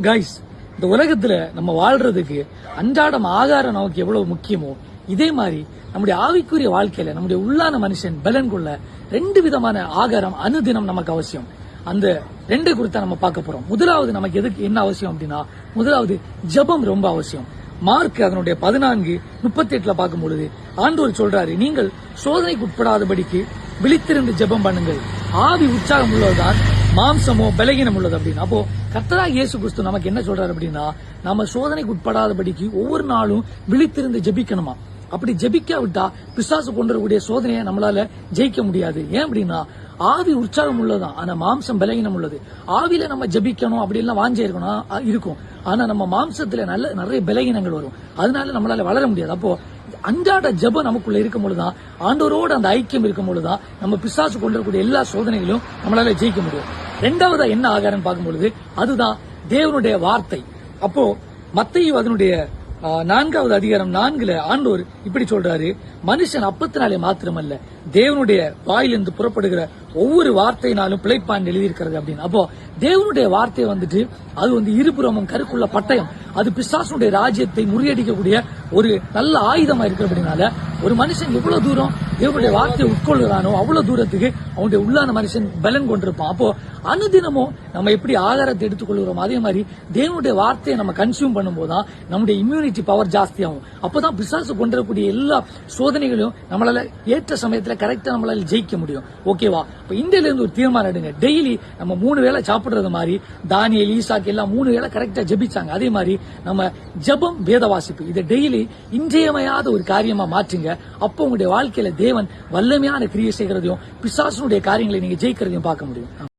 Guys, இந்த உலகத்துல நம்ம வாழ்றதுக்கு அன்றாடம் ஆகாரம் நமக்கு எவ்வளவு முக்கியமோ இதே மாதிரி நம்முடைய ஆவிக்குரிய வாழ்க்கையில நம்முடைய உள்ளான மனுஷன் பலன் கொள்ள 2 விதமான ஆகாரம் அனுதினம் நமக்கு அவசியம். அந்த 2 குறித்த நம்ம பார்க்க போறோம். முதலாவது நமக்கு எதுக்கு என்ன அவசியம் அப்படின்னா, முதலாவது ஜெபம் ரொம்ப அவசியம். மார்க் அதனுடைய 14:38 பார்க்கும் பொழுது ஆண்டவர் சொல்றாரு, நீங்கள் சோதனைக்கு உட்படாதபடிக்கு விழித்திருந்து ஜெபம் பண்ணுங்கள், ஆவி உற்சாகம் உள்ளதுதான், மாம்சமோ பலகீனம் உள்ளது அப்படின்னு. அப்போ கர்த்தராகிய இயேசு கிறிஸ்து நமக்கு என்ன சொல்றாரு அப்படின்னா, நம்ம சோதனைக்கு உட்படாதபடிக்கு ஒவ்வொரு நாளும் விழித்திருந்து ஜெபிக்கணுமா. அப்படி ஜெபிக்காவிட்டா பிசாசு கொண்டிருக்கக்கூடிய சோதனையை நம்மளால ஜெயிக்க முடியாது. ஏன் அப்படின்னா, ஆவி உற்சாகம் உள்ளதான், ஆனா மாம்சம் பலகீனம் உள்ளது. ஆவியில நம்ம ஜெபிக்கணும் அப்படி எல்லாம் வாஞ்ச இருக்கணும் இருக்கும், ஆனா நம்ம மாம்சத்துல நிறைய பலகீனங்கள் வரும், அதனால நம்மளால வளர முடியாது. அப்போ அன்றாட ஜெபம் நமக்குள்ள இருக்கும் பொழுதுதான், ஆண்டவரோட அந்த ஐக்கியம் இருக்கும் பொழுதுதான் நம்ம பிசாசு கொண்டிருக்கக்கூடிய எல்லா சோதனைகளும் நம்மளால ஜெயிக்க முடியும். 2வது என்ன ஆகாரம் பார்க்கும் பொழுது அதுதான் தேவனுடைய வார்த்தை. அப்போ மத்தேயு அதனுடைய 4வது அதிகாரம் 4 ஆண்டவர் இப்படி சொல்றாரு, மனுஷன் அப்பத்தினாலே மாத்திரமல்ல தேவனுடைய வாயிலிருந்து புறப்படுகிற ஒவ்வொரு வார்த்தையினாலும் பிழைப்பான் எழுதியிருக்கிறது அப்படின்னு. அப்போ தேவனுடைய வார்த்தை வந்துட்டு அது இருபுறமும் கருக்குள்ள பட்டயம், அது பிசாசுடைய ராஜ்யத்தை முறியடிக்கக்கூடிய ஒரு நல்ல ஆயுதமா இருக்கு. அப்படின்னால ஒரு மனுஷன் எவ்வளவு தூரம் தேவனுடைய வார்த்தையை உட்கொள்கிறானோ அவ்வளவு தூரத்துக்கு அவனுடைய உள்ளான மனுஷன் பலன் கொண்டிருப்பான். அப்போ அனுதினமும் நம்ம எப்படி ஆகாரத்தை எடுத்துக்கொள்கிறோம், அதே மாதிரி தேவனுடைய வார்த்தையை நம்ம கன்சியூம் பண்ணும்போதுதான் நம்முடைய இம்யூனிட்டி பவர் ஜாஸ்தி ஆகும். அப்பதான் பிசாசு கொண்டிருக்கக்கூடிய எல்லா சோதனைகளையும் நம்மளால ஏற்ற சமயத்துல கரெக்டா நம்மளால ஜெயிக்க முடியும். ஓகேவா? இப்ப இந்தியில இருந்து ஒரு தீர்மானம் எடுங்க, டெய்லி நம்ம 3 வேளை சாப்பிடுறது மாதிரி தானியேல், ஈசாக்கு எல்லாம் 3 வேளை கரெக்டா ஜெபிச்சாங்க. அதே மாதிரி நம்ம ஜெபம், வேத வாசிப்பு இதை டெய்லி இன்றியமையாத ஒரு காரியமா மாற்றுங்க. அப்போ உங்களுடைய வாழ்க்கையில தேவன் வல்லமையான கிரியை செய்கிறதையும் பிசாசுடைய காரியங்களை நீங்க ஜெயிக்கிறதையும் பார்க்க முடியும்.